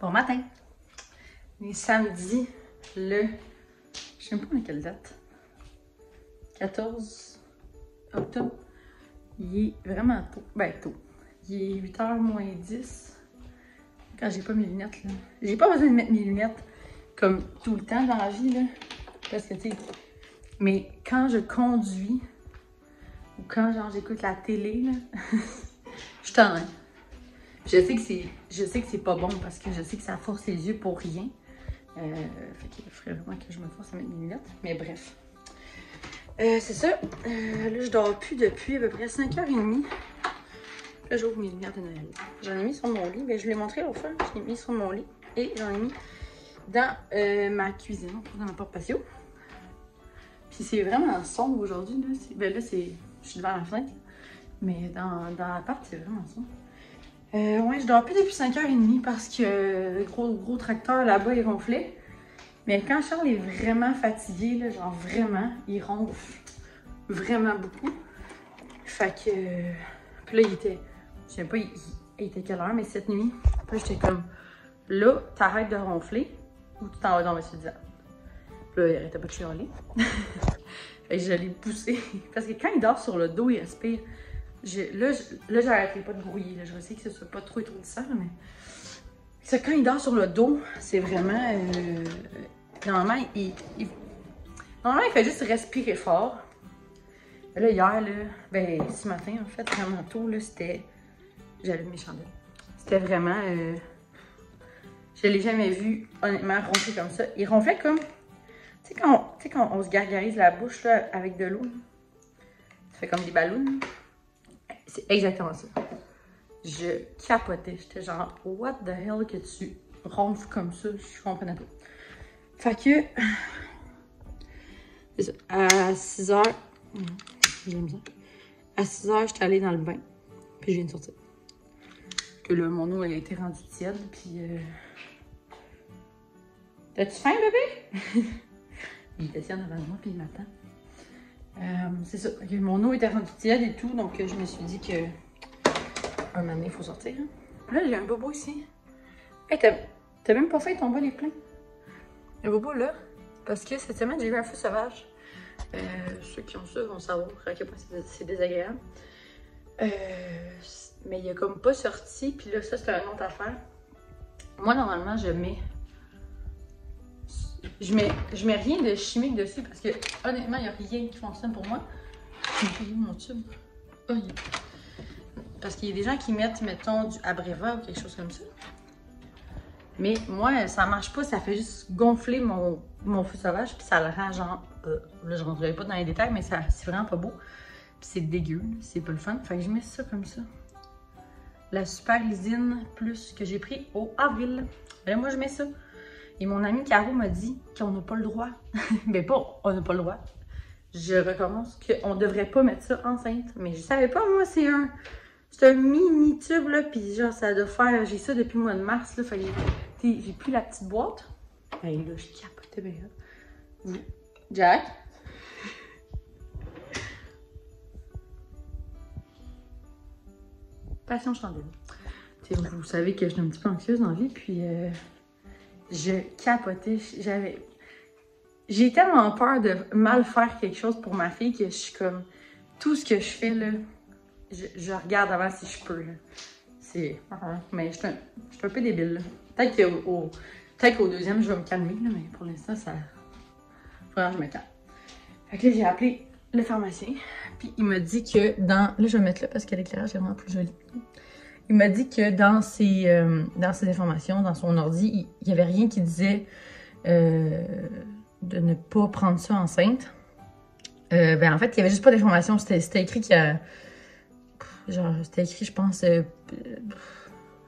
Bon matin! On est samedi, je sais même pas à quelle date. 14 octobre. Il est vraiment tôt. Ben, tôt. Il est 8h moins 10. Quand j'ai pas mes lunettes, là. J'ai pas besoin de mettre mes lunettes comme tout le temps dans la vie, là. Parce que, tu sais. Mais quand je conduis, ou quand, genre, j'écoute la télé, là, je t'en ai. Je sais que c'est pas bon parce que je sais que ça force les yeux pour rien. Fait qu'il faudrait vraiment que je me force à mettre mes lunettes. Mais bref. C'est ça. Là, je dors plus depuis à peu près 5h30. Là, j'ouvre mes lumières de Noël. J'en ai mis sur mon lit. Ben, je vous l'ai montré l'autre fois. Je l'ai mis sur mon lit. Et j'en ai mis dans ma cuisine, dans ma porte patio. Puis c'est vraiment sombre aujourd'hui. Ben là, je suis devant la fenêtre. Mais dans l'appart, c'est vraiment sombre. Ouais, je dors plus depuis 5h30 parce que le gros tracteur là-bas, il ronflait. Mais quand Charles est vraiment fatigué, là, genre vraiment, il ronfle vraiment beaucoup. Fait que... Puis là, il était... Je sais pas, il était quelle heure, mais cette nuit. Puis j'étais comme... Là, t'arrêtes de ronfler ou tu t'en vas dormir sur le divan. Puis là, il arrêtait pas de chialer. Fait que je l'ai poussé. Parce que quand il dort sur le dos, il respire. Là, j'arrêtais pas de grouiller. Là. Je sais que ce soit pas trop étourdissant, mais... C'est quand il dort sur le dos, c'est vraiment... Normalement, il fait juste respirer fort. Là, hier, là, ben, ce matin, en fait, vraiment tôt, là, c'était... J'allume mes chandelles. C'était vraiment... Je l'ai jamais vu, honnêtement, ronfler comme ça. Il ronflait comme... Tu sais, quand on se gargarise la bouche, là, avec de l'eau, ça fait comme des ballons. C'est exactement ça. Je capotais. J'étais genre, what the hell que tu ronfles comme ça? Je comprenais pas. Fait que, c'est ça. À 6h, j'aime ça. À 6h, j'étais allée dans le bain. Puis je viens de sortir. Que là, mon eau, elle a été rendue tiède. Puis, t'as-tu faim, bébé? Il était tiède avant moi, puis il m'attend. C'est ça. Okay, mon eau était rendue tiède et tout. Donc, je me suis dit que un moment donné, il faut sortir. Hein. Là, j'ai un bobo ici. Hey, t'as même pas fait ton bol est plein. Le bobo là, parce que cette semaine, j'ai eu un feu sauvage. Ceux qui ont ça vont savoir à quel point c'est désagréable. Mais il a comme pas sorti, puis là, ça, c'est une autre affaire. Moi, normalement, je mets rien de chimique dessus parce que, honnêtement, il n'y a rien qui fonctionne pour moi. J'ai mis mon tube. Oh, parce qu'il y a des gens qui mettent, mettons, du Abreva ou quelque chose comme ça. Mais moi, ça marche pas, ça fait juste gonfler mon feu sauvage, puis ça le rend genre... là, je rentrerai pas dans les détails, mais c'est vraiment pas beau. Puis c'est dégueu, c'est pas le fun. Fait que je mets ça comme ça. La Super Lysine Plus que j'ai pris au avril. Là, moi, je mets ça. Et mon amie Caro m'a dit qu'on n'a pas le droit. Mais pas, on n'a pas le droit. Je recommence qu'on devrait pas mettre ça enceinte. Mais je savais pas, moi, c'est un mini tube, là, puis genre, ça doit faire... J'ai ça depuis le mois de mars, là, fait que j'ai plus la petite boîte. Hey, là, je capotais bien, là. Jack? Passion chandelle. T'sais, vous savez que je suis un petit peu anxieuse dans la vie, puis je capotais. J'ai tellement peur de mal faire quelque chose pour ma fille que je suis comme... Tout ce que je fais, là... Je regarde avant si je peux, là. C'est... Mais je suis un peu débile, là. Peut-être qu'au deuxième, je vais me calmer, là, mais pour l'instant, ça... Vraiment, je me calme. Fait que là, j'ai appelé le pharmacien, puis il m'a dit que dans... Là, je vais mettre là parce que l'éclairage est vraiment plus joli. Il m'a dit que dans ses informations, dans son ordi, il n'y avait rien qui disait de ne pas prendre ça enceinte. Ben, en fait, il n'y avait juste pas d'informations. C'était écrit qu'il y a... Genre, c'était écrit, je pense,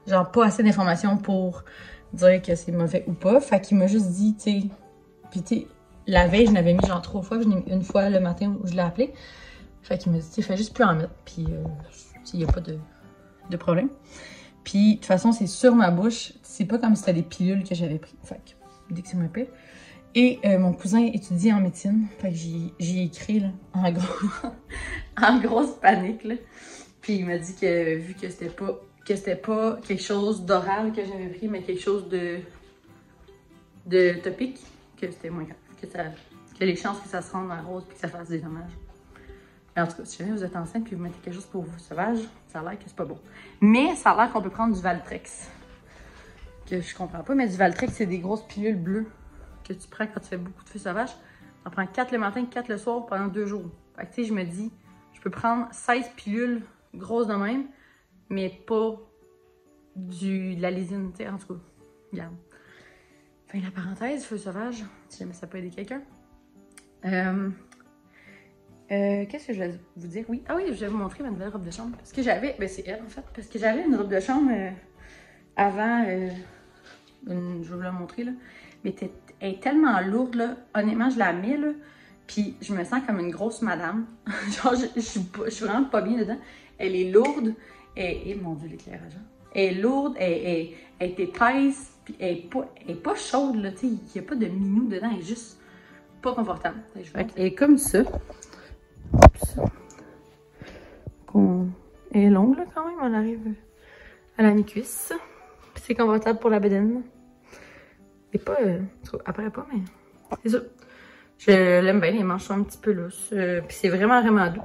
genre pas assez d'informations pour dire que c'est mauvais ou pas. Fait qu'il m'a juste dit, tu sais, puis tu sais, la veille, je l'avais mis genre 3 fois, je l'ai mis une fois le matin où je l'ai appelé. Fait qu'il m'a dit, tu sais, fais juste plus en mettre, puis il n'y a pas de problème. Puis, de toute façon, c'est sur ma bouche, c'est pas comme si c'était des pilules que j'avais pris. Fait que, dès que c'est moins pire. Et mon cousin étudie en médecine, fait que j'ai écrit, là, en grosse panique, là. Puis il m'a dit que vu que c'était pas que c'était pas quelque chose d'oral que j'avais pris, mais quelque chose de topique, que c'était moins grave, que les chances que ça se rende en rose et que ça fasse des dommages. Mais en tout cas, si jamais vous êtes enceinte et vous mettez quelque chose pour vos sauvages, ça a l'air que c'est pas bon. Mais ça a l'air qu'on peut prendre du Valtrex. Que je comprends pas, mais du Valtrex, c'est des grosses pilules bleues que tu prends quand tu fais beaucoup de feux sauvages. Tu en prends 4 le matin, 4 le soir pendant 2 jours. Fait que tu sais, je me dis, je peux prendre 16 pilules grosses de même, mais pas de la lysine, tu sais, en tout cas. Regarde. Fin de la parenthèse, feu sauvage, si jamais ça peut aider quelqu'un. Qu'est-ce que je vais vous dire? Oui. Ah oui, je vais vous montrer ma nouvelle robe de chambre. Parce que j'avais, ben c'est elle en fait, parce que j'avais une robe de chambre avant, je vais vous la montrer là, mais elle est tellement lourde là, honnêtement je la mets là, puis je me sens comme une grosse madame. Genre je suis vraiment pas bien dedans. Elle est lourde, et mon Dieu l'éclairage. Elle est lourde, elle est épaisse, puis elle est pas chaude là, tu sais, il n'y a pas de minou dedans, elle est juste pas confortable. Elle est comme ça. Elle est longue là quand même, on arrive à la mi-cuisse. C'est confortable pour la bedaine. Et pas, après pas, mais c'est ça. Je l'aime bien, les manches sont un petit peu lousses. Puis c'est vraiment, vraiment doux.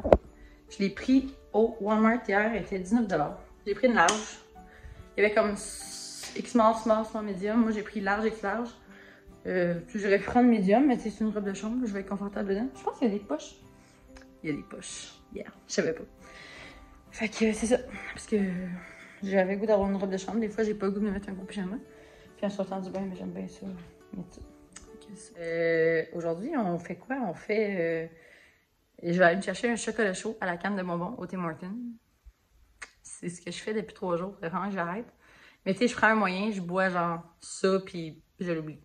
Je l'ai pris au Walmart hier, elle était 19 $. J'ai pris une large. Il y avait comme X-small, small, medium. Moi, j'ai pris large, X-large. J'aurais pu prendre medium, mais c'est une robe de chambre. Je vais être confortable dedans. Je pense qu'il y a des poches. Il y a des poches. Yeah, je savais pas. Fait que c'est ça. Parce que j'avais le goût d'avoir une robe de chambre. Des fois, j'ai pas le goût de me mettre un gros pyjama. Puis en sortant du bain, mais j'aime bien ça. Aujourd'hui, on fait quoi? On fait... je vais aller me chercher un chocolat chaud à la canne de bonbons au Tim Hortons. C'est ce que je fais depuis 3 jours. C'est vraiment que j'arrête. Mais tu sais, je prends un moyen, je bois genre ça, puis je l'oublie.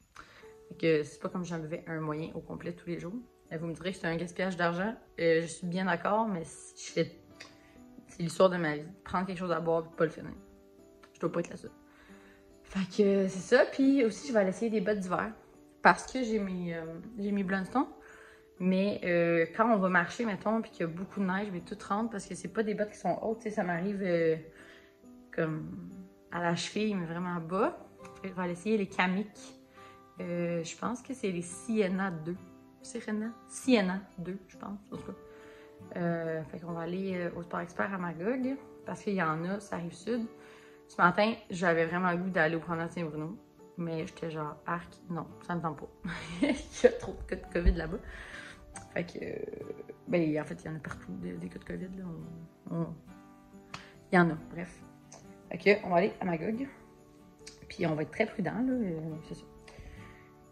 Fait que c'est pas comme si j'en buvais un moyen au complet tous les jours. Vous me direz que c'est un gaspillage d'argent. Je suis bien d'accord, mais c'est l'histoire de ma vie. Prendre quelque chose à boire et pas le finir. Je dois pas être la seule. Fait que c'est ça. Puis aussi, je vais aller essayer des bottes d'hiver. Parce que j'ai mes Blundstone. Mais quand on va marcher, mettons, puis qu'il y a beaucoup de neige, je vais tout rendre parce que c'est pas des bottes qui sont hautes. Tu sais, ça m'arrive comme à la cheville, mais vraiment bas. Je vais aller essayer les Kamik. Je pense que c'est les Sienna 2. Sienna 2, je pense, en tout cas. Fait qu'on va aller au Sport Expert à Magog, parce qu'il y en a, ça arrive sud. Ce matin, j'avais vraiment le goût d'aller au promenade Saint-Bruno, mais j'étais genre, arc, non, ça me tente pas. Il y a trop de cas de COVID là-bas. Fait que, ben, en fait, il y en a partout des cas de COVID, là. Il y en a, bref. Fait que, on va aller à Magog, puis on va être très prudent, là, c'est ça.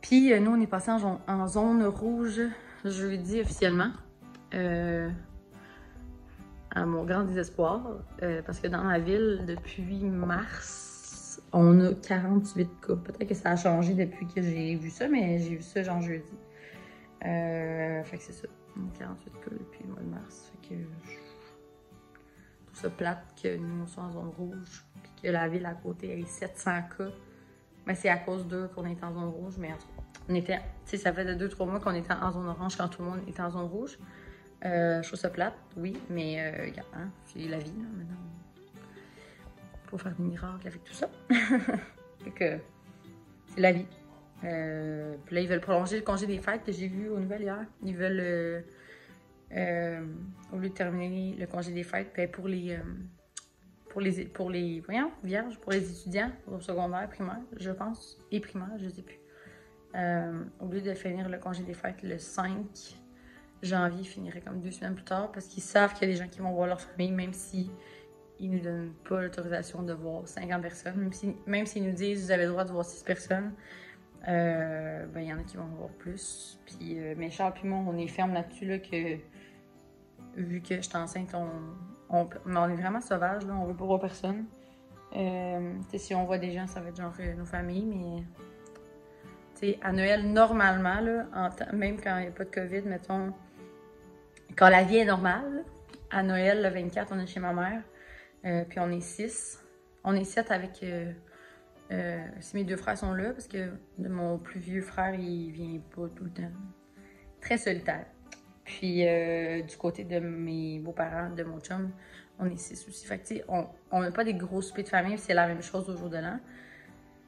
Puis nous, on est passé en zone rouge jeudi officiellement. À mon grand désespoir. Parce que dans ma ville, depuis mars, on a 48 cas. Peut-être que ça a changé depuis que j'ai vu ça, mais j'ai vu ça genre jeudi. Fait que c'est ça. 48 cas depuis le mois de mars. Fait que je trouve ça plate que nous, on soit en zone rouge. Puis que la ville à côté ait 700 cas. Mais c'est à cause d'eux qu'on est en zone rouge, mais en tout cas, on était, tu sais, ça fait 2-3 mois qu'on était en zone orange quand tout le monde était en zone rouge. Je trouve ça plate, oui, mais regarde, hein, c'est la vie, là, maintenant. Faut faire des miracles avec tout ça. Fait que, c'est la vie. Puis là, ils veulent prolonger le congé des fêtes que j'ai vu aux nouvelles hier. Ils veulent, au lieu de terminer le congé des fêtes, ben, pour les voyons, vierges, pour les étudiants au secondaire, primaire, je pense, et primaire, je ne sais plus. Au lieu de finir le congé des fêtes le 5 janvier, il finirait comme 2 semaines plus tard parce qu'ils savent qu'il y a des gens qui vont voir leur famille, même si ils nous donnent pas l'autorisation de voir 50 personnes, même s'ils nous disent vous avez le droit de voir 6 personnes, ben il y en a qui vont voir plus. Puis, mais Charles puis moi, on est ferme là-dessus, là, que vu que je suis enceinte, on est vraiment sauvage, là, on veut pas voir personne. Si on voit des gens, ça va être genre nos familles, mais à Noël, normalement, là, même quand il n'y a pas de COVID, mettons, quand la vie est normale, à Noël, le 24, on est chez ma mère, puis on est 6. On est 7 avec... si mes 2 frères sont là, parce que mon plus vieux frère, il vient pas tout le temps. Très solitaire. Puis, du côté de mes beaux-parents, de mon chum, On est 6 aussi. Fait que, tu sais, on n'a pas des gros soupers de famille, c'est la même chose au jour de l'an.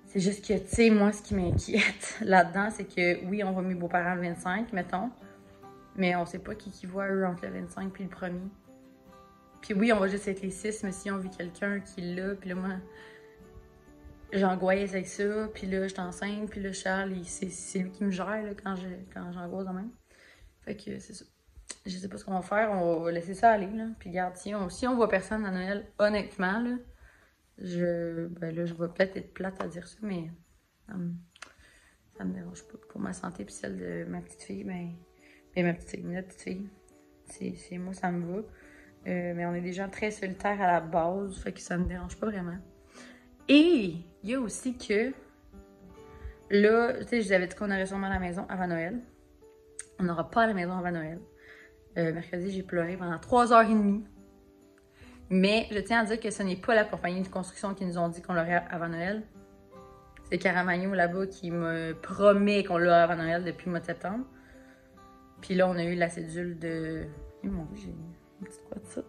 C'est juste que, tu sais, moi, ce qui m'inquiète là-dedans, c'est que, oui, on va mes beaux-parents le 25, mettons, mais on sait pas qui voit eux entre le 25 puis le 1er. Puis oui, on va juste être les 6, mais si on vit quelqu'un qui est là, puis là, moi, j'angoisse avec ça, puis là, je suis enceinte, puis là, Charles, c'est lui qui me gère là, quand j'angoisse de même. Fait que c'est ça. Je sais pas ce qu'on va faire, on va laisser ça aller, là. Puis regarde, si on voit personne à Noël, honnêtement, là, je vais peut-être être plate à dire ça, mais ça me dérange pas. Pour ma santé puis celle de ma petite fille, ma petite fille, c'est moi, ça me va. Mais on est des gens très solitaires à la base, fait que ça me dérange pas vraiment. Et il y a aussi que, là, tu sais, je vous avais dit qu'on aurait sûrement à la maison avant Noël. On n'aura pas à la maison avant Noël. Mercredi, j'ai pleuré pendant 3h30. Mais je tiens à dire que ce n'est pas la compagnie de construction qui nous ont dit qu'on l'aurait avant Noël. C'est Caramagno là-bas qui me promet qu'on l'aurait avant Noël depuis le mois de septembre. Puis là, on a eu la cédule de... Oh mon Dieu, j'ai une petite croix de ça.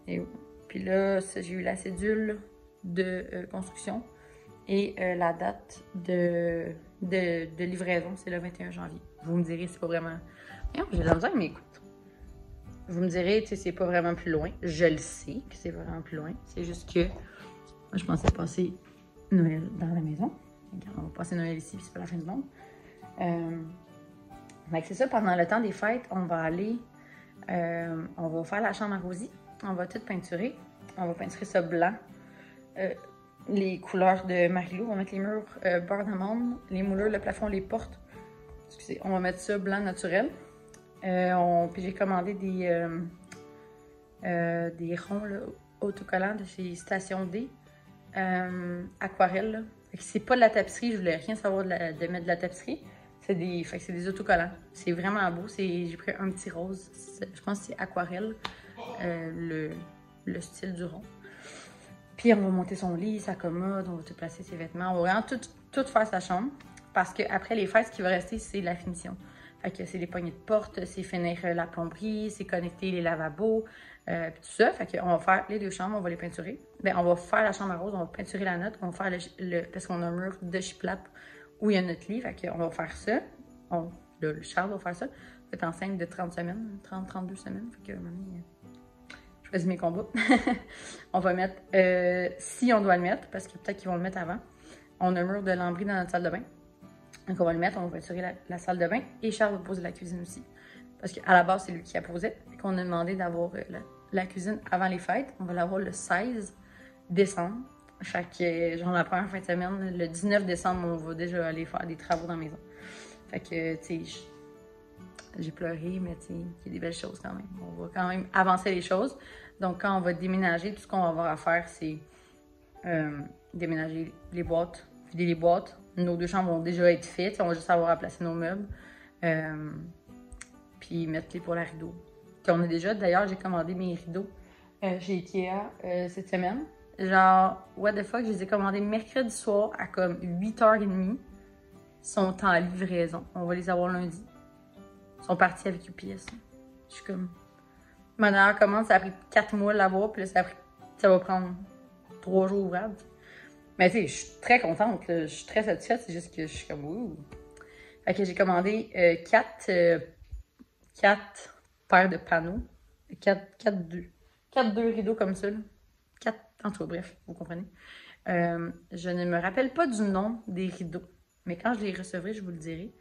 Et puis là, j'ai eu la cédule de construction. Et la date de livraison, c'est le 21 janvier. Vous me direz, c'est pas vraiment... J'ai de la misère, mais écoute. Vous me direz, tu sais, c'est pas vraiment plus loin. Je le sais que c'est vraiment plus loin. C'est juste que moi, je pensais passer Noël dans la maison. On va passer Noël ici, puis c'est pas la fin du monde. C'est ça, pendant le temps des fêtes, on va aller... on va faire la chambre à Rosie. On va tout peinturer. On va peinturer ça blanc. Les couleurs de Marie-Lou. On va mettre les murs beurre d'amande, les moulures, le plafond, les portes. Excusez, on va mettre ça blanc naturel. Puis j'ai commandé des ronds là, autocollants de chez Station D. Aquarelle. C'est pas de la tapisserie, je voulais rien savoir de mettre de la tapisserie. C'est des autocollants. C'est vraiment beau. J'ai pris un petit rose. Je pense que c'est aquarelle, le style du rond. Puis on va monter son lit, sa commode, on va tout placer ses vêtements. On va vraiment tout faire sa chambre. Parce qu'après les fêtes, ce qui va rester, c'est la finition. Fait que c'est les poignées de porte, c'est finir la plomberie, c'est connecter les lavabos, puis tout ça. Fait qu'on va faire les 2 chambres, on va les peinturer. On va faire la chambre à rose, on va peinturer la note, on va faire parce qu'on a un mur de chiplap où il y a notre lit. Fait qu'on va faire ça. Le Charles va faire ça. C'est enceinte de 30 semaines, 30-32 semaines. Fait que je choisis mes combats. On va mettre, si on doit le mettre, parce que peut-être qu'ils vont le mettre avant, on a un mur de lambris dans notre salle de bain. Donc, on va le mettre, on va peinturer la salle de bain et Charles va poser la cuisine aussi. Parce qu'à la base, c'est lui qui la posait. Et qu'on a demandé d'avoir la cuisine avant les fêtes. On va l'avoir le 16 décembre. Fait que, genre, la première fin de semaine, le 19 décembre, on va déjà aller faire des travaux dans la maison. Fait que, tu sais, j'ai pleuré, mais tu sais, il y a des belles choses quand même. On va quand même avancer les choses. Donc, quand on va déménager, tout ce qu'on va avoir à faire, c'est déménager les boîtes, vider les boîtes. Nos 2 chambres vont déjà être faites. On va juste avoir à placer nos meubles. Puis mettre les poils à rideaux. Puis on a déjà, d'ailleurs, j'ai commandé mes rideaux chez Ikea cette semaine. Genre, what the fuck, je les ai commandés mercredi soir à comme 8h30. Ils sont en livraison. On va les avoir lundi. Ils sont partis avec UPS. Je suis comme... Ma dernière commande, ça a pris 4 mois de l'avoir. Puis là, ça va prendre 3 jours ouvrables. Mais tu sais, je suis très contente, là. Je suis très satisfaite, c'est juste que je suis comme ouh. Fait que j'ai commandé 4 paires de panneaux. 4 deux rideaux comme ça, là. 4, en tout cas, bref, vous comprenez. Je ne me rappelle pas du nom des rideaux, mais quand je les recevrai, je vous le dirai.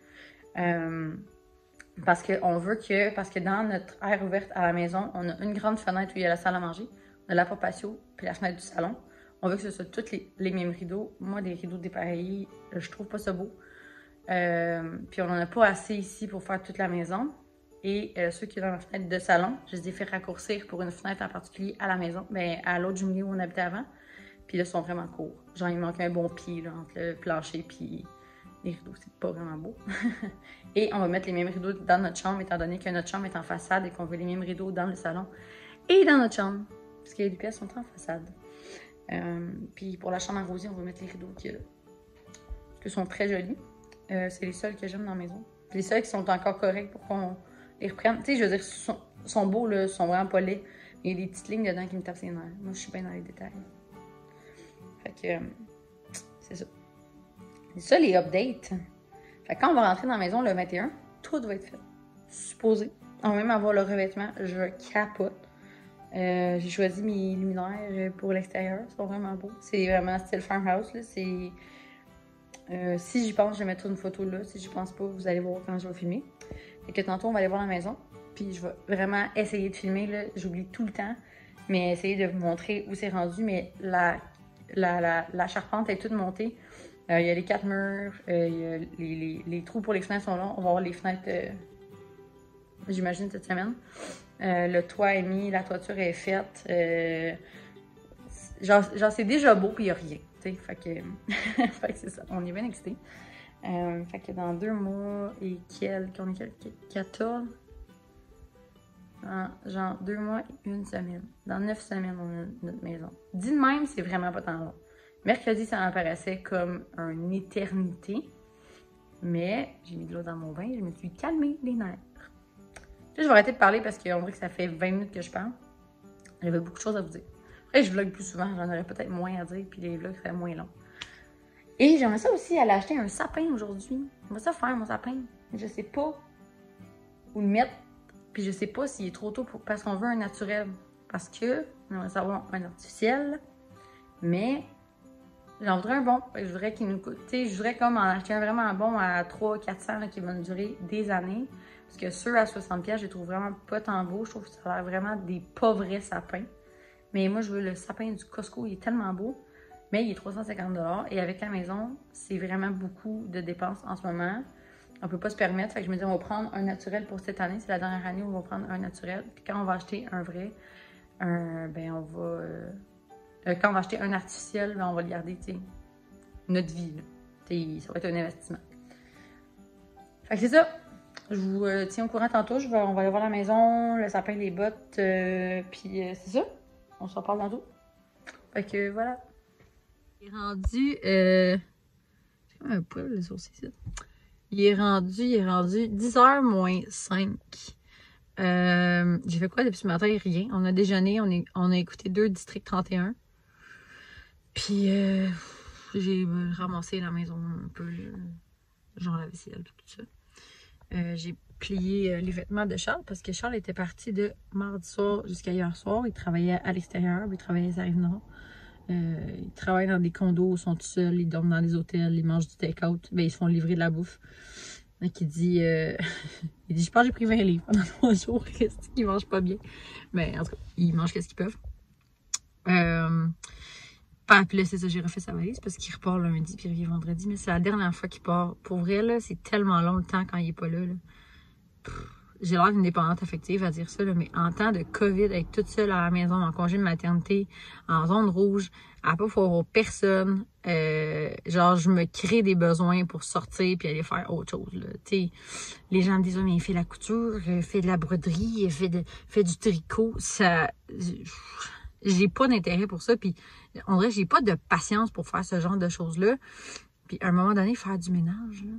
Parce que dans notre aire ouverte à la maison, on a une grande fenêtre où il y a la salle à manger, on a la porte patio, puis la fenêtre du salon. On veut que ce soit tous les mêmes rideaux. Moi, des rideaux dépareillés, je trouve pas ça beau. Puis on en a pas assez ici pour faire toute la maison. Et ceux qui sont dans la fenêtre de salon, je les ai fait raccourcir pour une fenêtre en particulier à la maison, mais à l'autre jumelé où on habitait avant. Puis là, ils sont vraiment courts. Genre, il manque un bon pied là, entre le plancher puis les rideaux. C'est pas vraiment beau. Et on va mettre les mêmes rideaux dans notre chambre, étant donné que notre chambre est en façade et qu'on veut les mêmes rideaux dans le salon et dans notre chambre. Parce que les 2 pièces sont en façade. Puis pour la chambre à Rosie, on va mettre les rideaux qui sont très jolis. C'est les seuls que j'aime dans la maison. Puis les seuls qui sont encore corrects pour qu'on les reprenne. Tu sais, je veux dire, sont beaux, là, sont vraiment pas laids. Il y a des petites lignes dedans qui me tapent ses nerfs. Moi, je suis bien dans les détails. Fait que, c'est ça. C'est ça, les updates. Fait que quand on va rentrer dans la maison le 21, tout va être fait. Supposé. On va même avoir le revêtement. Je capote. J'ai choisi mes luminaires pour l'extérieur. Ils sont vraiment beaux. C'est vraiment style farmhouse. Là. C'est... si j'y pense, je vais mettre une photo là. Si j'y pense pas, vous allez voir quand je vais filmer. Fait que tantôt, on va aller voir la maison. Puis je vais vraiment essayer de filmer. Là. J'oublie tout le temps. Mais essayer de vous montrer où c'est rendu. Mais la charpente est toute montée. Il y a les 4 murs. Il y a les trous pour les fenêtres sont là. On va avoir les fenêtres, j'imagine, cette semaine. Le toit est mis. La toiture est faite. Genre c'est déjà beau puis il n'y a rien. Fait que, fait que c'est ça. On est bien excités. Fait que dans 2 mois et quelques, on est 14. Genre 2 mois et 1 semaine. Dans 9 semaines, on a notre maison. Dit de même, c'est vraiment pas tant long. Mercredi, ça m'apparaissait comme une éternité. Mais j'ai mis de l'eau dans mon bain et je me suis calmée les nerfs. Là, je vais arrêter de parler parce qu'on dirait que ça fait 20 minutes que je parle. J'avais beaucoup de choses à vous dire. Après, je vlog plus souvent, j'en aurais peut-être moins à dire, puis les vlogs seraient moins longs. Et j'aimerais ça aussi aller acheter un sapin aujourd'hui. On va ça faire, mon sapin. Je sais pas où le mettre. Puis je sais pas s'il est trop tôt parce qu'on veut un naturel. Parce que on aimerait savoir un artificiel. Mais j'en voudrais un bon. Je voudrais qu'il nous coûte. Je voudrais comme en acheter un vraiment bon à 300-400 qui va nous durer des années. Parce que ceux à 60$, je les trouve vraiment pas tant beaux. Je trouve que ça a l'air vraiment des pas vrais sapins. Mais moi, je veux le sapin du Costco. Il est tellement beau. Mais il est 350$. Et avec la maison, c'est vraiment beaucoup de dépenses en ce moment. On peut pas se permettre. Fait que je me dis, on va prendre un naturel pour cette année. C'est la dernière année où on va prendre un naturel. Puis quand on va acheter un vrai, ben on va... quand on va acheter un artificiel, ben on va le garder, tu sais, notre vie, là. Ça va être un investissement. Fait que c'est ça. Je vous tiens au courant tantôt. On va aller voir la maison, le sapin, les bottes. Puis c'est ça. On s'en parle tantôt. Fait que voilà. Il est rendu... J'ai comme un poil, le sourcil, ça. Il est rendu 10h moins 5. J'ai fait quoi depuis ce matin? Rien. On a déjeuné, on a écouté 2 District 31. Puis j'ai ramassé la maison un peu, genre la vaisselle, tout ça. J'ai plié les vêtements de Charles parce que Charles était parti de mardi soir jusqu'à hier soir. Il travaillait à l'extérieur, il travaillait à Rive-Nord. Ils travaillent dans des condos, ils sont tout seuls, ils dorment dans des hôtels, ils mangent du take-out. Ben, ils se font livrer de la bouffe. Donc, il dit, je pense que j'ai pris 20 livres pendant 3 jours. Qu'est-ce qu'ils mangent pas bien? Mais en tout cas, ils mangent qu'est-ce qu'ils peuvent. Puis là, c'est ça, j'ai refait sa valise parce qu'il repart lundi puis il revient vendredi. Mais c'est la dernière fois qu'il part. Pour vrai, là, c'est tellement long le temps quand il est pas là. J'ai l'air d'une dépendante affective à dire ça, là, mais en temps de COVID, être toute seule à la maison, en congé de maternité, en zone rouge, à pas pouvoir voir personne, genre, je me crée des besoins pour sortir puis aller faire autre chose, là. T'sais, les gens me disent, oh, mais il fait la couture, il fait de la broderie, il fait du tricot. Ça, j'ai pas d'intérêt pour ça, puis on dirait que j'ai pas de patience pour faire ce genre de choses-là. Puis à un moment donné, faire du ménage, là.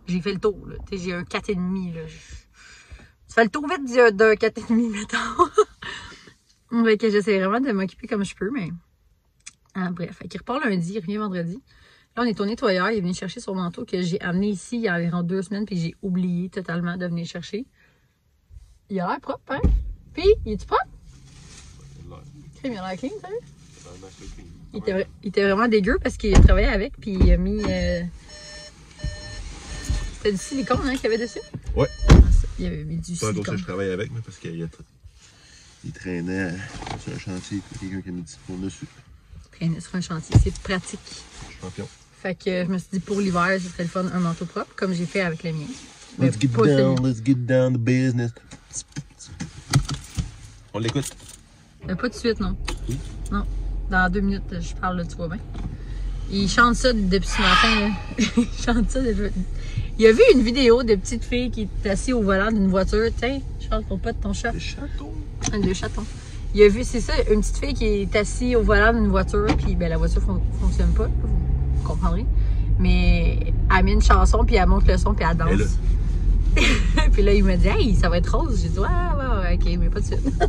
J'ai fait le tour, là. Tu sais, j'ai un 4,5, là. Tu fais le tour vite d'un 4,5, mettons. Fait que j'essaie vraiment de m'occuper comme je peux, mais... bref, fait qu'il repart lundi, il revient vendredi. Là, on est au nettoyeur, il est venu chercher son manteau que j'ai amené ici il y a environ 2 semaines, puis j'ai oublié totalement de venir chercher. Il a l'air propre, hein? Puis, il est-tu propre? Il a l'air clean, t'as vu? Il était vraiment dégueu parce qu'il travaillait avec, puis il a mis... C'était du silicone, hein, qu'il y avait dessus? Ouais. Il y avait mis du silicone. Pas que je travaille avec, mais parce qu'il traînait sur un chantier, quelqu'un qui a mis du silicone dessus. Traîner sur un chantier, c'est pratique. Champion. Fait que je me suis dit, pour l'hiver, ce serait le fun, un manteau propre, comme j'ai fait avec le mien. Let's get down to business. On l'écoute? Pas tout de suite, non. Oui? Non. Dans 2 minutes, je parle, là, tu vois bien. Il chante ça depuis ce matin, là. Il chante ça depuis... Il a vu une vidéo de petite fille qui est assise au volant d'une voiture. Tiens, Charles, ton pote, ton chat. Des chatons. Des chatons. Il a vu, c'est ça, une petite fille qui est assise au volant d'une voiture, puis ben, la voiture fonctionne pas, vous comprendrez. Mais elle met une chanson, puis elle monte le son, puis elle danse. Puis là, il me dit, hey, ça va être rose. J'ai dit, ouais, ok, mais pas de suite.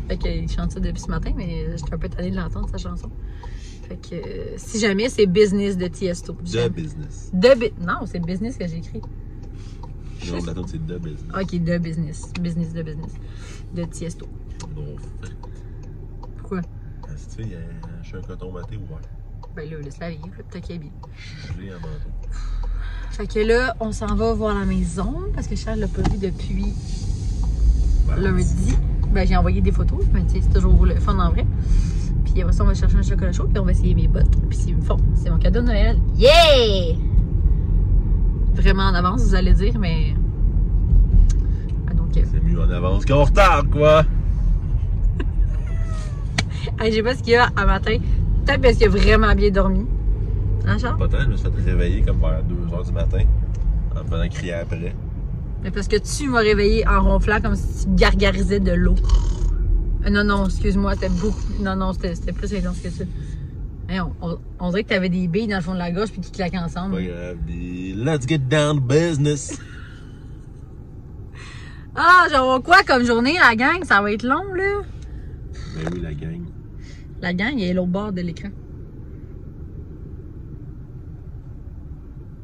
Fait qu'il chante ça depuis ce matin, mais j'étais un peu tannée de l'entendre, sa chanson. Fait que si jamais, c'est Business de Tiesto. The Business. Non, c'est Business que j'ai écrit. Non, la tune, c'est The Business. Ok, The Business. Business de Business. De Tiesto. Non. Pourquoi? Si tu fais, je suis un coton batté ouvert. Ben là, laisse-la vivre, peut-être qu'elle est bien. Je l'ai en manteau. Fait que là, on s'en va voir la maison parce que Charles l'a pas vu depuis lundi. Ben, j'ai envoyé des photos, mais tu sais, c'est toujours le fun en vrai. Puis après ça, on va chercher un chocolat chaud, puis on va essayer mes bottes. Puis s'ils me font, c'est mon cadeau de Noël. Yeah! Vraiment en avance, vous allez dire, mais. Ah, donc. C'est mieux en avance qu'en retard, quoi! Hey, je sais pas ce qu'il y a à matin. Peut-être parce qu'il a vraiment bien dormi. Hein, Charles? Pas tant, je me suis fait réveiller comme vers 2h du matin, en me faisant crier après. Mais parce que tu m'as réveillé en ronflant comme si tu gargarisais de l'eau. Non, excuse-moi, c'était beaucoup. Non, c'était plus intense que ça. Hey, on dirait que t'avais des billes dans le fond de la gorge puis qui claquaient ensemble. Pas grave, let's get down to business! Ah, genre quoi comme journée, la gang? Ça va être long, là. Ben oui, la gang. La gang, elle est l'autre bord de l'écran.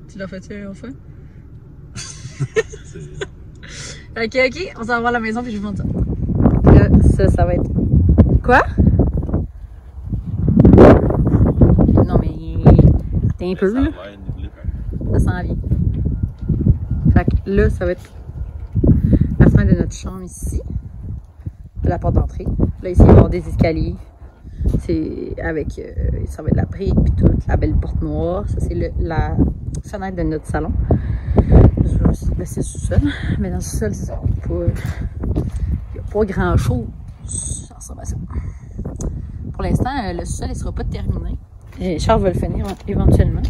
Tu l'as fait-tu une fois? Ok, on s'en va à la maison puis je vous montre ça. Là, ça va être... Quoi? Non, mais... T'es un peu, là. Ça s'en vient. Fait que là, ça va être la fin de notre chambre ici. De la porte d'entrée. Là, ici, il va y avoir des escaliers. C'est avec... ça va être la brique puis toute la belle porte noire. Ça, c'est la fenêtre de notre salon. Ben, c'est le sous-sol. Mais dans le sous-sol, c'est ça. Il n'y a pas grand-chose. Ça ressemble à ça. Pour l'instant, le sous-sol, il ne sera pas terminé. Et Charles va le finir éventuellement.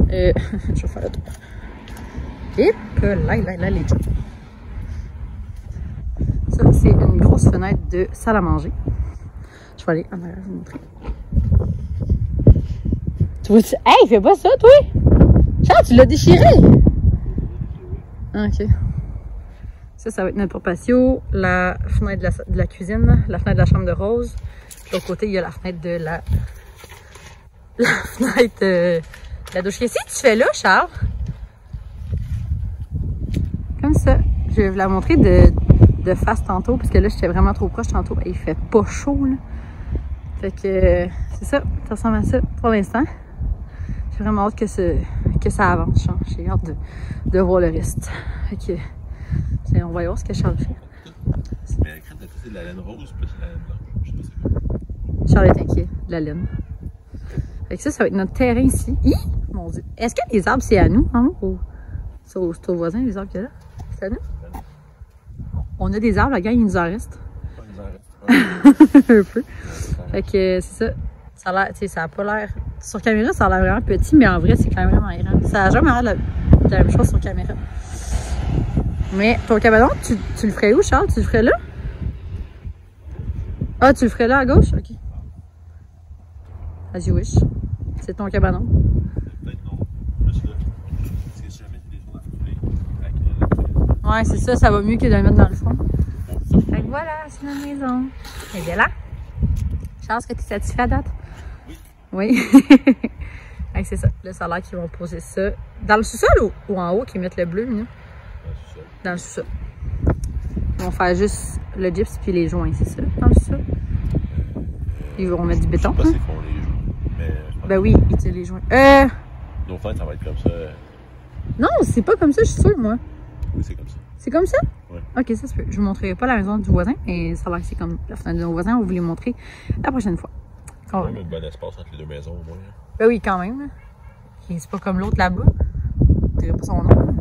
Je vais faire le tour. Et là, les gens. Ça, c'est une grosse fenêtre de salle à manger. Je vais aller en arrière vous montrer. Tu vois-tu? Hey, fais pas ça, toi! Charles, tu l'as déchiré! Ok. Ça va être notre patio, la fenêtre de la cuisine, la fenêtre de la chambre de Rose. De l'autre côté, il y a la fenêtre de la fenêtre de la douche. Qu'est-ce que tu fais là, Charles? Comme ça. Je vais vous la montrer de face tantôt, parce que là, j'étais vraiment trop proche tantôt. Il fait pas chaud, là. Fait que c'est ça. Ça ressemble à ça pour l'instant. J'ai vraiment hâte que ça avance. J'ai hâte de voir le reste. Fait que, on va voir ce que Charles fait. Mais la crête, c'est de la laine rose plus la laine blanche. Je sais pas c'est quoi. Charles est inquiet de la laine. Fait que ça va être notre terrain ici. Hi! Mon Dieu. Est-ce que les arbres, c'est à nous, en haut? Ou c'est au voisin, les arbres qu'il y a là? C'est à nous? On a des arbres, la gang, il nous en reste. Un peu. Fait que c'est ça. Ça a l'air, tu sais, ça a pas l'air. Sur caméra, ça a l'air vraiment petit, mais en vrai, c'est quand même vraiment grand. Ça a jamais l'air de la même chose sur caméra. Mais ton cabanon, tu le ferais où, Charles? Tu le ferais là? Ah, tu le ferais là à gauche? Ok. As you wish. C'est ton cabanon. Peut-être non. Juste là. Parce que si jamais c'est des choses à fouler, Ouais, c'est ça, ça va mieux que de le mettre dans le fond. Fait que voilà, c'est notre maison. Elle est bien là. Charles, est-ce que tu es satisfait à date? Oui. Oui. C'est ça. Là, ça a l'air qu'ils vont poser ça. Dans le sous-sol ou en haut qu'ils mettent le bleu, là? Dans le sous-sol. Ils vont faire juste le gyps puis les joints, c'est ça? Dans le sous-sol? Ils vont mettre du béton. Je sais pas s'ils font les joints. Mais ben oui, ils tirent les joints. nos fenêtres, ça va être comme ça. Non, c'est pas comme ça, je suis sûre, moi. Oui, c'est comme ça. C'est comme ça? Oui. Ok, ça se peut. Je vous montrerai pas la maison du voisin, mais ça a l'air que c'est comme la fenêtre de nos voisins. On va vous les montrer la prochaine fois. Il y a même un bon espace entre les deux maisons, au moins. Ben oui, quand même. Et c'est pas comme l'autre là-bas. Je dirais pas son nom.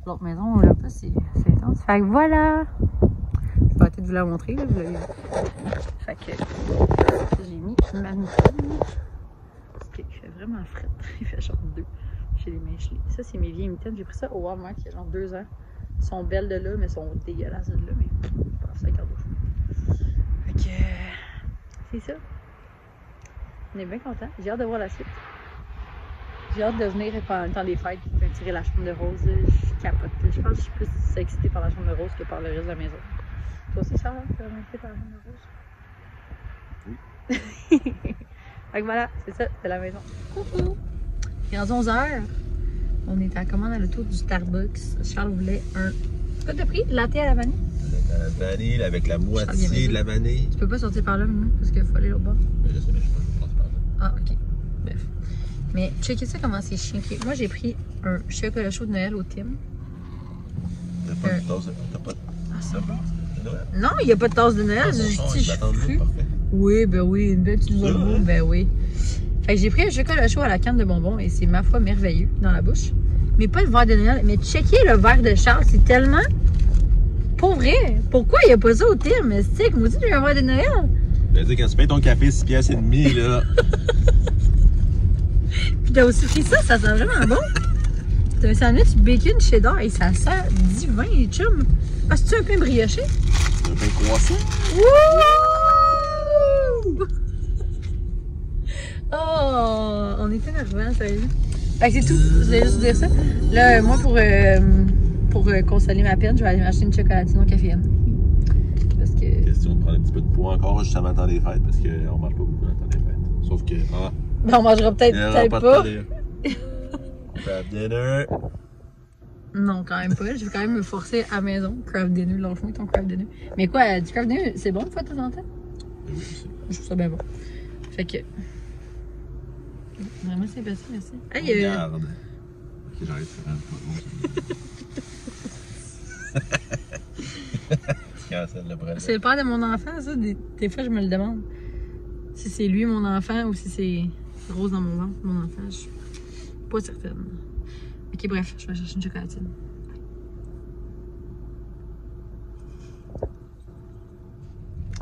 L'autre maison, là-bas, c'est intense. Fait que voilà! Je vais arrêter de vous la montrer, là. Vous l'avez vu. Fait que j'ai mis ma mitaine. Parce qu'il fait vraiment frais. Il fait genre 2. J'ai les mains gelées. Ça, c'est mes vieilles mitaines. J'ai pris ça au Walmart il y a genre 2 ans. Elles sont belles de là, mais elles sont dégueulasses de là. Mais je pense que ça garde au chaud. Fait que c'est ça. On est bien contents. J'ai hâte de voir la suite. J'ai hâte de venir pendant le temps des fêtes pour tirer la chambre de rose. Je capote. Je pense que je suis plus excitée par la chambre de rose que par le reste de la maison. Toi aussi, Charles, tu es excitée par la chambre de rose? Oui. Fait que voilà, c'est ça, c'est la maison. Coucou! Il est rendu 11h. On est à la commande à l'auto du Starbucks. Charles voulait un... Quoi t'as pris? Latte à la vanille? À la vanille, avec la moitié de la vanille. Tu peux pas sortir par là maintenant parce qu'il faut aller au bord. Mais je sais, mais je peux pas passer par là. Ah, ok. Bref. Mais checkez ça comment c'est chiant. Moi, j'ai pris un chocolat chaud de Noël au Tim. T'as pas de tasse, t'as pas de... Ah, c'est bon. De Noël? Non, il n'y a pas de tasse de Noël. J'ai juste parfait. Oui, ben oui, une belle petite Volvo, ben oui. Fait que j'ai pris un chocolat chaud à la canne de bonbons et c'est ma foi merveilleux dans la bouche. Mais pas le verre de Noël. Mais checkez le verre de Charles, c'est tellement... Pour vrai, pourquoi il n'y a pas ça au Tim? Mais c'est que moi aussi, j'ai un verre de Noël. Je veux dire, quand tu payes ton café 6 piastres et demi, là... Puis t'as aussi pris ça, ça sent vraiment bon. C'est un sandwich bacon cheddar et ça sent divin, chum. Ah, c'est-tu un pain brioché? C'est un pain croissant. Wouh! Oh, on était nerveux, sérieux. Fait que c'est tout, je voulais juste dire ça. Là, moi, pour consoler ma peine, je vais aller m'acheter une chocolatine au caféine. Parce que... Question de prendre un petit peu de poids encore juste avant le temps des fêtes, parce qu'on mange pas beaucoup dans le temps des fêtes. Sauf que, Ben, on mangera peut-être pas. Craft dinner. Non, quand même pas. Je vais quand même me forcer à la maison. Craft dinner, lâche-moi ton craft dinner. Mais quoi, du craft dinner, c'est bon une fois de temps en temps? Oui, je sais. Je trouve ça bien bon. Fait que... Vraiment sympathique, merci. Hey, regarde. Ok, j'arrête de faire un peu. C'est le père de mon enfant, ça. Des fois, je me le demande. Si c'est lui, mon enfant, ou si c'est Rose dans mon ventre, mon enfant. Je suis pas certaine. Ok, bref, je vais chercher une chocolatine.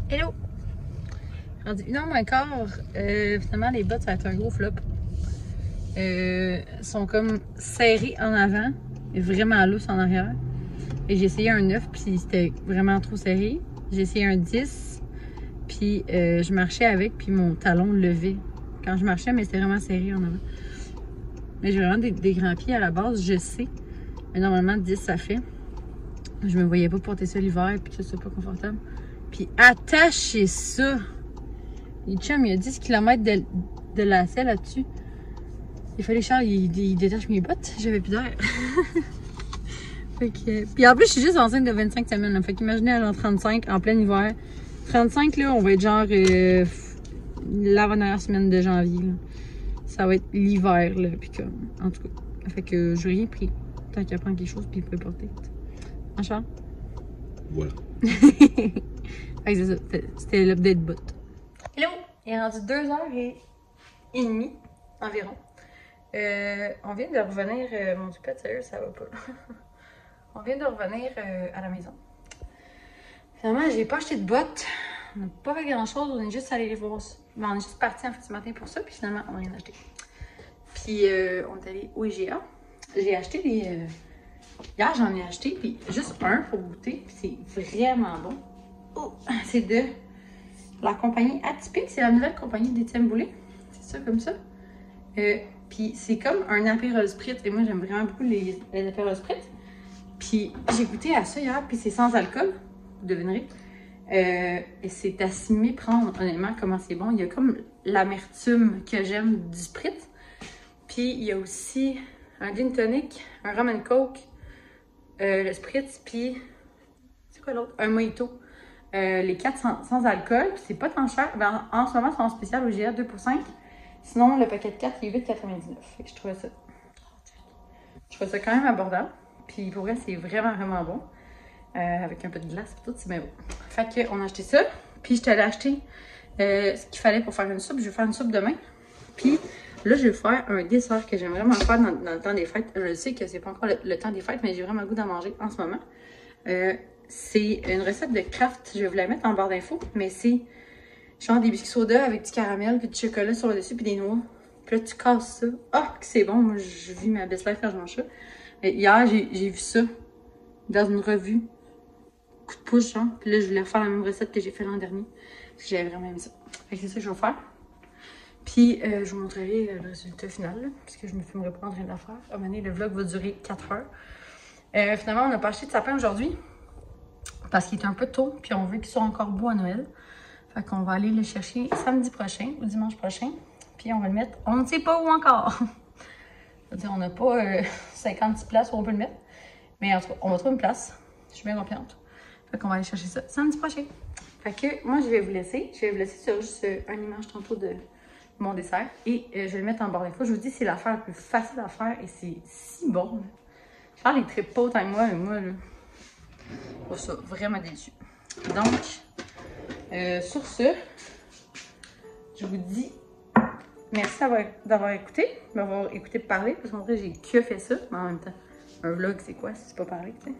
Hello! Rendu 1h15. Finalement, les bottes, ça va être un gros flop. Sont comme serrées en avant et vraiment lousses en arrière. Et j'ai essayé un 9, puis c'était vraiment trop serré. J'ai essayé un 10, puis je marchais avec, puis mon talon levait quand je marchais, mais c'était vraiment serré en avant. Mais j'ai vraiment des grands pieds à la base, je sais. Mais normalement, 10, ça fait. Je me voyais pas porter ça l'hiver, puis que ce soit pas confortable. Puis attachez ça! Et chum, il y a 10 km de lacet là-dessus. Il fallait que Charles, il détache mes bottes. J'avais plus d'air. Puis en plus, je suis juste enceinte de 25 semaines. Là. Fait qu'imaginez à genre 35 en plein hiver. 35, là, on va être genre l'avant-dernière semaine de janvier. Là. Ça va être l'hiver, là. Puis comme, en tout cas. Fait que j'ai rien pris. Tant qu'il apprend quelque chose, puis il peut porter. Hein, Charles? Voilà. Fait que c'est ça. C'était l'update bot. Hello! Il est rendu 2h30 environ. On vient de revenir. Mon Dieu, pas de sérieux, ça va pas. On vient de revenir à la maison. Finalement, j'ai pas acheté de bottes. On n'a pas fait grand chose. On est juste allé les voir. Ben, on est juste parti en fait ce matin pour ça. Puis finalement, on n'a rien acheté. Puis on est allé au IGA. J'ai acheté des. Hier, j'en ai acheté. Puis juste un pour goûter. Puis c'est vraiment bon. Oh, c'est de la compagnie Atypique. C'est la nouvelle compagnie d'Étienne Boulay. C'est ça, comme ça. Puis c'est comme un Aperol Spritz. Et moi, j'aime vraiment beaucoup les Aperol Spritz. Puis j'ai goûté à ça hier. Puis c'est sans alcool. Vous devinerez. Et c'est à s'y méprendre, honnêtement, comment c'est bon. Il y a comme l'amertume que j'aime du Spritz. Puis il y a aussi un gin tonic, un rum and coke, le Spritz, puis c'est quoi l'autre? Un mojito. Les 4 sans alcool. Puis c'est pas tant cher. Ben, en ce moment, c'est en spécial au GA 2 pour 5. Sinon, le paquet de 4, il est 8,99. Fait que je trouvais ça quand même abordable. Puis pour vrai, c'est vraiment, vraiment bon. Avec un peu de glace et tout, c'est bien bon. Fait qu'on a acheté ça. Puis je t'allais acheter ce qu'il fallait pour faire une soupe. Je vais faire une soupe demain. Puis là, je vais faire un dessert que j'aime vraiment faire dans le temps des fêtes. Je sais que c'est pas encore le temps des fêtes, mais j'ai vraiment le goût d'en manger en ce moment. C'est une recette de Kraft. Je vais vous la mettre en barre d'infos. Mais c'est genre des biscuits soda avec du caramel, puis du chocolat sur le dessus, puis des noix. Puis là, tu casses ça. Ah, que c'est bon. Moi, je vis ma best life quand je mange ça. Et hier, j'ai vu ça dans une revue. Coup de pouce, genre. Puis là, je voulais refaire la même recette que j'ai fait l'an dernier. Parce que j'avais vraiment aimé ça. Fait que c'est ça que je vais faire. Puis je vous montrerai le résultat final, là, puisque je me filmerai pas en train de la faire. À un moment donné, le vlog va durer 4 heures. Finalement, on n'a pas acheté de sapin aujourd'hui, parce qu'il est un peu tôt, puis on veut qu'il soit encore beau à Noël. Fait qu'on va aller le chercher samedi prochain, ou dimanche prochain. Puis on va le mettre, on ne sait pas où encore. C'est-à-dire, on n'a pas 56 places où on peut le mettre. Mais en tout cas, on va trouver une place. Je suis bien confiante. Fait qu'on va aller chercher ça samedi prochain. Fait que moi, je vais vous laisser. Je vais vous laisser sur juste une image tantôt de mon dessert. Et je vais le mettre en barre d'infos. Je vous dis, c'est l'affaire la plus facile à faire et c'est si bon. Là. Charles, il trippe pas autant que moi, mais moi, là, je trouve ça vraiment délicieux. Donc, sur ce, je vous dis merci d'avoir écouté, m'avoir écouté parler, parce qu'en vrai, j'ai que fait ça, mais en même temps, un vlog, c'est quoi si c'est pas parler, tu sais?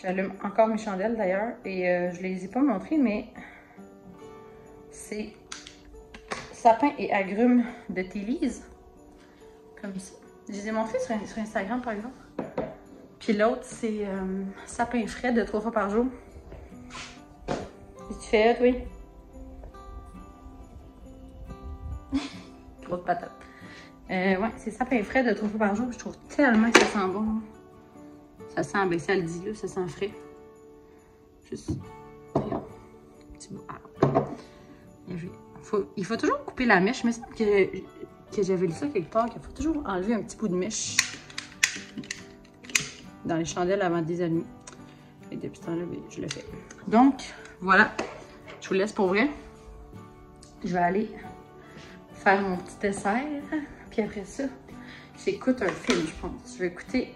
J'allume encore mes chandelles, d'ailleurs, et je les ai pas montrées, mais c'est sapin et agrumes de Télise, comme ça. Je les ai montrées sur Instagram, par exemple. Puis l'autre, c'est sapin frais de 3 fois par jour. Qu'est-ce que tu fais, oui? Grosse patate. Ouais, c'est sapin frais de 3 fois par jour. Je trouve tellement que ça sent bon. Ça sent, ben ça le dit là, ça sent frais. Juste, regarde, petit bout. Il faut toujours couper la mèche. Il me semble que j'avais lu ça quelque part, qu'il faut toujours enlever un petit bout de mèche dans les chandelles avant de les allumer. Et depuis ce temps-là, je le fais. Donc, voilà. Je vous laisse pour vrai. Je vais aller faire mon petit dessert. Puis après ça, j'écoute un film, je pense. Je vais écouter...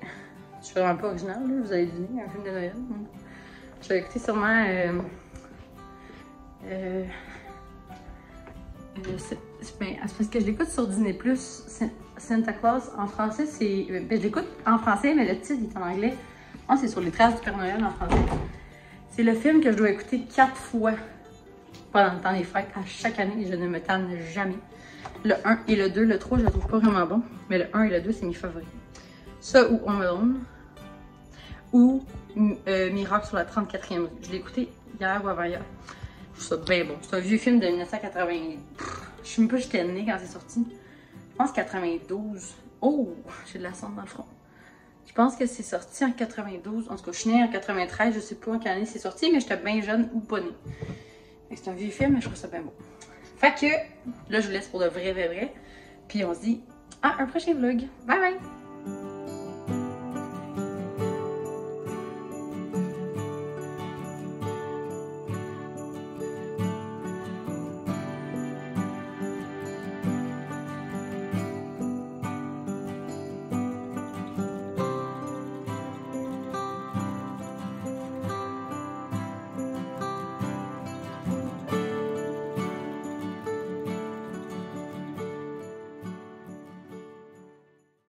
Je suis vraiment pas originale, là, vous allez deviner, un film de Noël. Je vais écouter sûrement... c'est parce que je l'écoute sur Disney+. Santa Claus, en français, c'est... Ben, je l'écoute en français, mais le titre est en anglais. Oh, c'est sur les traces du Père Noël en français. C'est le film que je dois écouter 4 fois pendant le temps des fêtes, à chaque année, je ne me tanne jamais. Le 1 et le 2, le 3, je le trouve pas vraiment bon, mais le 1 et le 2, c'est mes favoris. Ça ou Home Alone, ou Miracle sur la 34e rue. Je l'ai écouté hier ou avant-hier. Je trouve ça bien bon. C'est un vieux film de 1980. Je sais même pas si j'étais née quand c'est sorti. Je pense 92. Oh, j'ai de la sonde dans le front. Je pense que c'est sorti en 92. En tout cas, je suis née en 93. Je sais pas en quelle année c'est sorti, mais j'étais bien jeune ou pas née. C'est un vieux film, mais je trouve ça bien bon. Fait que, là, je vous laisse pour de vrai. Puis on se dit à un prochain vlog. Bye bye!